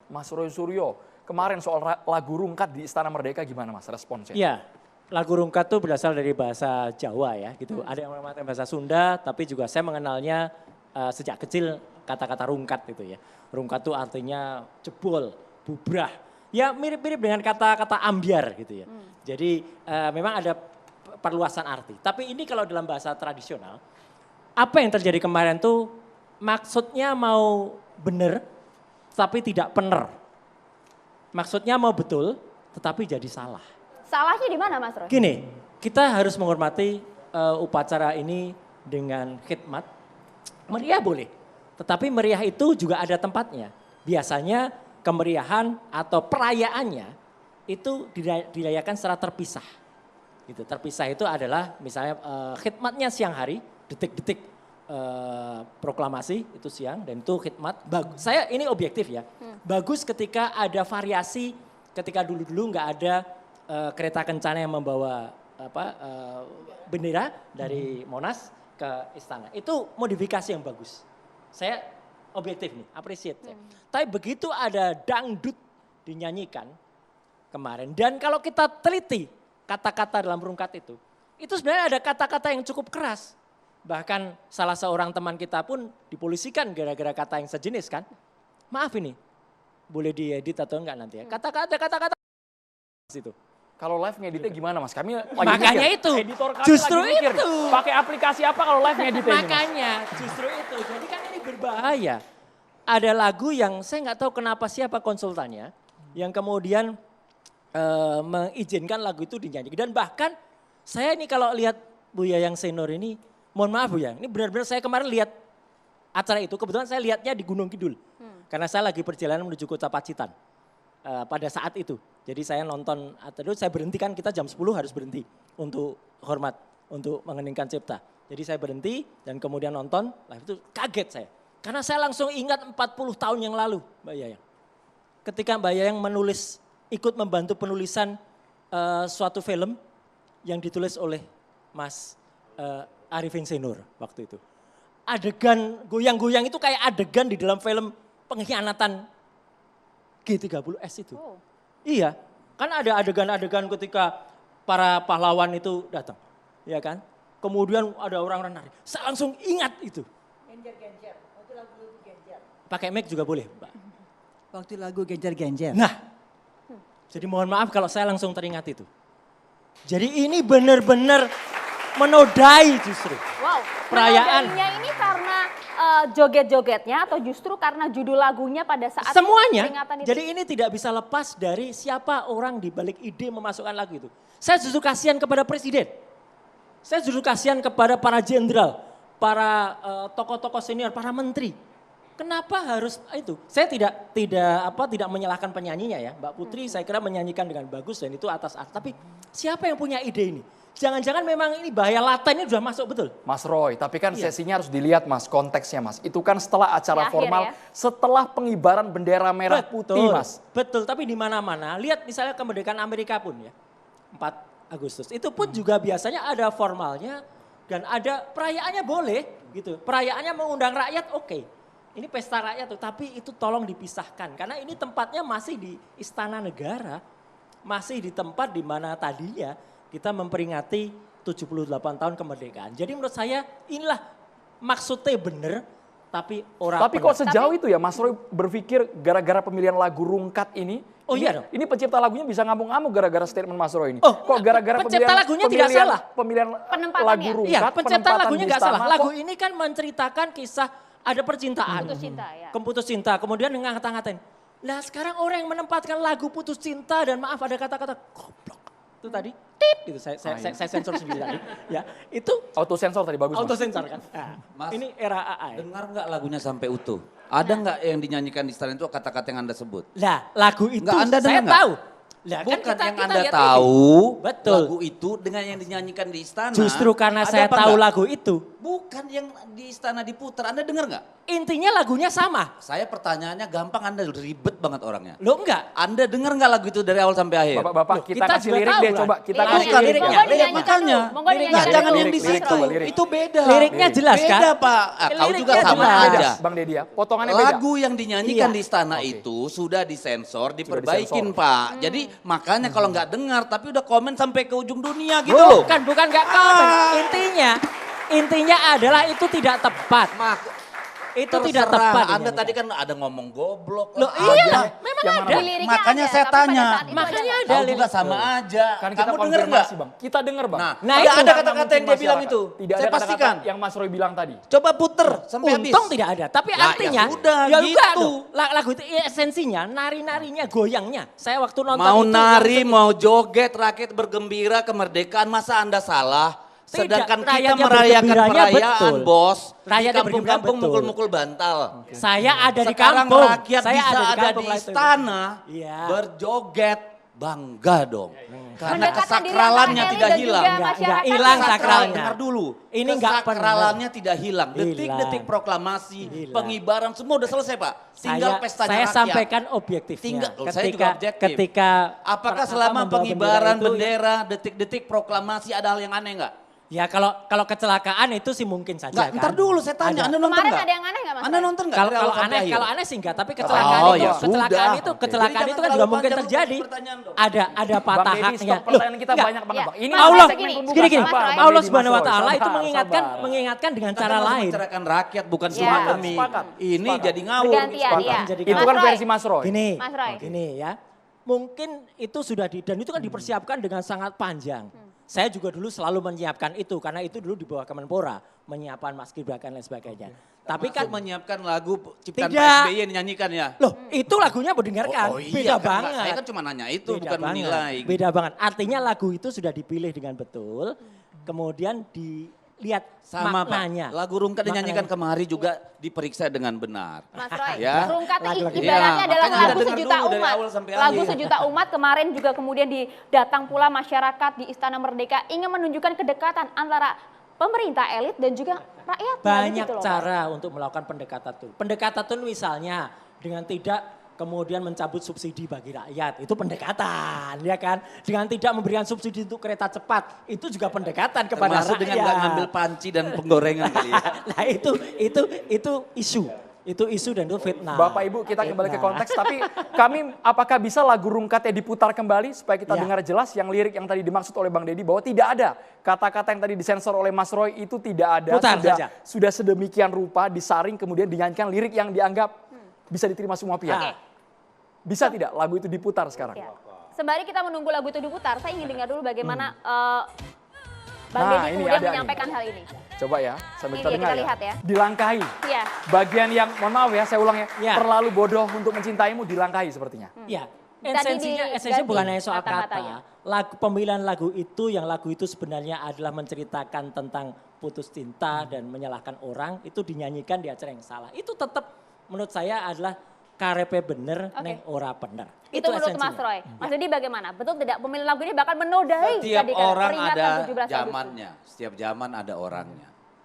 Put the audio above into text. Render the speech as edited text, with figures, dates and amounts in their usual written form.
Mas Roy Suryo, kemarin soal lagu Rungkat di Istana Merdeka gimana Mas responsnya? Iya, lagu Rungkat itu berasal dari bahasa Jawa ya gitu. Ada yang menggunakan bahasa Sunda, tapi juga saya mengenalnya sejak kecil kata-kata rungkat itu ya. Rungkat itu artinya jebol, bubrah. Ya mirip-mirip dengan kata-kata ambyar gitu ya. Jadi memang ada perluasan arti. Tapi ini kalau dalam bahasa tradisional, apa yang terjadi kemarin tuh maksudnya mau benar tapi tidak benar. Maksudnya mau betul tetapi jadi salah. Salahnya di mana Mas Roy? Gini, kita harus menghormati upacara ini dengan khidmat. Meriah boleh, tetapi meriah itu juga ada tempatnya. Biasanya kemeriahan atau perayaannya itu dirayakan secara terpisah. Gitu. Terpisah itu adalah misalnya khidmatnya siang hari, detik-detik proklamasi itu siang dan itu khidmat. Bagus. Saya ini objektif ya. Bagus ketika ada variasi, ketika dulu-dulu nggak ada kereta kencana yang membawa bendera dari Monas ke istana. Itu modifikasi yang bagus. Saya objektif nih, appreciate ya. Tapi begitu ada dangdut dinyanyikan kemarin dan kalau kita teliti kata-kata dalam rungkat itu sebenarnya ada kata-kata yang cukup keras. Bahkan salah seorang teman kita pun dipolisikan gara-gara kata yang sejenis kan. Maaf ini, boleh diedit atau enggak nanti ya. Kata-kata itu. Kalau live ngeditnya gimana Mas? Kami lagi Makanya mikir. itu, Editor kami justru lagi mikir, itu. pakai aplikasi apa kalau live ngeditnya ini Mas? Makanya justru itu, jadi kan ini berbahaya. Ada lagu yang saya nggak tahu kenapa siapa konsultannya yang kemudian mengizinkan lagu itu dinyanyikan. Dan bahkan saya ini kalau lihat Buya yang senior ini, mohon maaf Buya, ini benar-benar saya kemarin lihat acara itu, kebetulan saya lihatnya di Gunung Kidul. Karena saya lagi perjalanan menuju Kota Pacitan pada saat itu. Jadi saya nonton, terus saya berhenti kan kita jam 10 harus berhenti untuk hormat, untuk mengeningkan cipta. Jadi saya berhenti dan kemudian nonton, live itu kaget saya. Karena saya langsung ingat 40 tahun yang lalu Mbak Yayang. Ketika Mbak Yayang menulis, ikut membantu penulisan suatu film yang ditulis oleh Mas Arifin Senur waktu itu. Adegan goyang-goyang itu kayak adegan di dalam film pengkhianatan G30S itu. Oh. Iya, kan ada adegan-adegan ketika para pahlawan itu datang, ya kan? Kemudian ada orang-orang nari, saya langsung ingat itu. Genjer-genjer, waktu lagu genjer. Pakai mic juga boleh, Mbak. Waktu lagu genjer-genjer. Nah, jadi mohon maaf kalau saya langsung teringat itu. Jadi ini benar-benar menodai justru. Wow, Perayaan. menodainya ini karena joget-jogetnya atau justru karena judul lagunya pada saat Semuanya. peringatan itu? Jadi ini tidak bisa lepas dari siapa orang di balik ide memasukkan lagu itu. Saya justru kasihan kepada presiden. Saya justru kasihan kepada para jenderal, para tokoh-tokoh senior, para menteri. Kenapa harus itu? Saya tidak menyalahkan penyanyinya ya. Mbak Putri saya kira menyanyikan dengan bagus dan itu atas art. Tapi siapa yang punya ide ini? Jangan-jangan memang ini bahaya laten ini sudah masuk betul. Mas Roy, tapi kan Iya. sesinya harus dilihat Mas, konteksnya Mas. Itu kan setelah acara Di akhir formal, ya. setelah pengibaran bendera merah putih Mas. Betul, tapi di mana-mana. Lihat misalnya kemerdekaan Amerika pun ya. 4 Agustus. Itu pun juga biasanya ada formalnya dan ada perayaannya boleh gitu. Perayaannya mengundang rakyat oke. Ini pesta rakyat tuh, tapi itu tolong dipisahkan. Karena ini tempatnya masih di Istana Negara. Masih di tempat di mana tadinya kita memperingati 78 tahun kemerdekaan. Jadi menurut saya inilah maksudnya benar, tapi orang Tapi kok sejauh itu ya Mas Roy berpikir gara-gara pemilihan lagu Rungkat ini, Oh iya dong. ini pencipta lagunya bisa ngamuk-ngamuk gara-gara statement Mas Roy ini. Oh, Kok gara-gara pencipta lagunya tidak salah. Pemilihan Penempatannya. lagu Rungkat, Iya, pencipta penempatan lagunya di nggak salah. istana, Lagu kok ini kan menceritakan kisah ada percintaan. Putus cinta ya. Putus cinta, kemudian ngata-ngatain. Nah sekarang orang yang menempatkan lagu putus cinta dan maaf ada kata-kata goblok. Itu tadi, tit, gitu. Saya sensor sendiri tadi. Ya, itu auto sensor tadi bagus auto Mas. sensor kan. Nah, Mas, ini era AA. Ya. Dengar nggak lagunya sampai utuh? Ada nggak yang dinyanyikan di istana itu kata-kata yang Anda sebut? Lah, lagu itu Nggak, Anda saya dengar nggak? tahu. Lah, kan Bukan yang kita Anda lihat tahu, Betul. lagu itu dengan yang dinyanyikan di istana. Justru karena ada saya apa tahu nggak? lagu itu. Bukan yang di istana diputar, Anda dengar nggak? intinya lagunya sama. Saya pertanyaannya gampang, Anda udah ribet banget orangnya. Lo enggak? Anda dengar nggak lagu itu dari awal sampai akhir? Bapak-bapak Loh, kita kita kasih juga lirik tahu deh lah. coba. Kita Iya, kasih bukan lirik. liriknya. Monggo Lirik dinyanyikan makanya. dulu, monggo Liriknya Nggak, dinyanyikan jangan dulu. yang di Lirik, situ. coba, lirik. Itu beda. Liriknya jelas kan? Beda Pak. Kau Liriknya juga sama jelas. Beda, aja. Bang Deddy ya. Potongannya beda. Lagu yang dinyanyikan Iya. di istana Oke. itu sudah disensor, diperbaikin disensor. Pak. Jadi makanya kalau nggak dengar tapi udah komen sampai ke ujung dunia gitu loh. Bukan nggak komen. Intinya adalah itu tidak tepat. Itu tidak Terserah. tepat. Anda dinyanyikan. tadi kan ada ngomong goblok. Loh lah, iya, ada. memang Yang ada. mana? Di liriknya Makanya ada, saya tapi pada tanya. saat itu Makanya ada. ada. Tahu juga lirik. sama aja. Kan kita Kamu denger nggak? konfirmasi Bang. Kita denger Bang. Nah, Nah, tidak itu. ada kata-kata yang dia Mungkin bilang masyarakat. itu. Tidak Saya ada pastikan. kata-kata yang Mas Roy bilang tadi. Coba puter sampai habis. Untung tidak ada. Tapi Lah, ya artinya, sudah, ya gitu. enggak dong. Lagu itu esensinya, nari-narinya, goyangnya. Saya waktu nonton Mau itu. nari, mau joget, rakyat bergembira, kemerdekaan, masa Anda salah? Tidak, Sedangkan kita rakyatnya merayakan bergembiranya perayaan, betul. bos. Di Rakyatnya kampung-kampung bergembira betul. mukul-mukul bantal. Saya ada di Sekarang kampung. rakyat Saya bisa ada kampung di lah itu. istana, Iya. berjoget, bangga dong. Karena Mendekatkan diri kesakralannya antara tidak elit dan hilang. juga Enggak masyarakat. hilang Sakral, sakralnya. dengar dulu. Ini enggak pernah. Kesakralannya tidak hilang. Hilang. Detik-detik proklamasi, Hilang. pengibaran semua udah selesai Pak. Tinggal pestanya saya rakyat. sampaikan objektifnya. Tinggal, saya juga objektif. ketika Apakah apa, selama membawa pengibaran itu, bendera, detik-detik proklamasi ada hal yang aneh nggak? ya kalau kecelakaan itu sih mungkin saja Nggak, kan. ntar dulu saya tanya, Ada. Anda nonton Kemarin nggak? ada yang aneh nggak Mas Anda Roy? nonton nggak? Kalau dari awal sampai akhir? kalau aneh sih enggak, tapi kecelakaan Oh, itu ya kecelakaan sudah. itu Oke. kecelakaan Jadi itu jangan kan juga terlalu mungkin panjang terjadi. untuk pertanyaan dong. Ada patah Bang Deddy, haknya. stop pertanyaan kita Enggak. banyak banget Iya. Bang. Ini Mas Allah, Roy, segini. gini. Mas Roy. Bang Allah Deddy, Subhanahu wa Mas Roy, taala itu sabar, sabar. mengingatkan dengan Kita cara kan masih lain. membicarakan rakyat bukan Ya. Sulami. Sepakat. Ini Sepakat. jadi ngawur. Bergantian, Sepakat. iya. Jadi Itu Mas kan Roy. versi Mas Roy. Gini, Mas Roy. gini ya. Mungkin itu sudah dan itu kan dipersiapkan dengan sangat panjang. Saya juga dulu selalu menyiapkan itu karena itu dulu di bawah Kemenpora, menyiapkan Paskibraka dan lain sebagainya. Tapi kan Termasuk menyiapkan lagu ciptaan Tidak. Pak SBY yang dinyanyikan ya. loh, itu lagunya mendengarkan. iya, Beda kan, banget. Saya kan cuma nanya itu, Beda bukan banget. menilai. Beda banget. Artinya lagu itu sudah dipilih dengan betul. Kemudian dilihat Sama maknanya. Pak, lagu Rungkat dinyanyikan Maknanya. kemari juga diperiksa dengan benar. Mas Roy, Ya. Rungkat Lagu-lagu. ibaratnya Iya, adalah makanya lagu Anda dengar sejuta dulu dari umat. awal sampai Lagu akhir. sejuta umat kemarin juga kemudian datang pula masyarakat di Istana Merdeka ingin menunjukkan kedekatan antara pemerintah elit dan juga rakyat. Banyak gitu loh, Pak. cara untuk melakukan pendekatan itu. Pendekatan itu misalnya dengan tidak kemudian mencabut subsidi bagi rakyat, itu pendekatan, ya kan? Dengan tidak memberikan subsidi untuk kereta cepat, itu juga pendekatan kepada Termasuk rakyat. dengan nggak ngambil panci dan penggorengan kali ya. Nah itu isu, itu isu dan itu fitnah. Bapak Ibu kita kembali ke Fitnah. konteks tapi kami apakah bisa lagu Rungkatnya diputar kembali supaya kita Ya. dengar jelas yang lirik yang tadi dimaksud oleh Bang Deddy bahwa tidak ada kata-kata yang tadi disensor oleh Mas Roy itu tidak ada Putar saja. sudah sedemikian rupa disaring kemudian dinyanyikan lirik yang dianggap bisa diterima semua pihak. Oke. Bisa tidak lagu itu diputar sekarang? Ya. Sembari kita menunggu lagu itu diputar, saya ingin dengar dulu bagaimana Bang Nah, Deddy ini kemudian ada nih. menyampaikan hal ini. Coba ya, sambil Ini kita dia, dengar kita lihat ya. Dilangkahi. Iya. Bagian yang, mohon maaf ya, saya ulang ya, Ya. terlalu bodoh untuk mencintaimu dilangkahi sepertinya. Ya, Tadi esensinya bukan hanya soal kata-katanya. kata. Pemilihan lagu itu sebenarnya adalah menceritakan tentang putus cinta dan menyalahkan orang, itu dinyanyikan di acara yang salah. Itu tetap menurut saya adalah karepe bener, Oke. neng ora bener. Itu menurut esensinya. Mas Roy. Mas Deddy bagaimana? Betul tidak pemilihan lagu ini bakal menodai Setiap tadi kan orang peringatan ada 17 Agustus? zamannya, setiap zaman ada orangnya.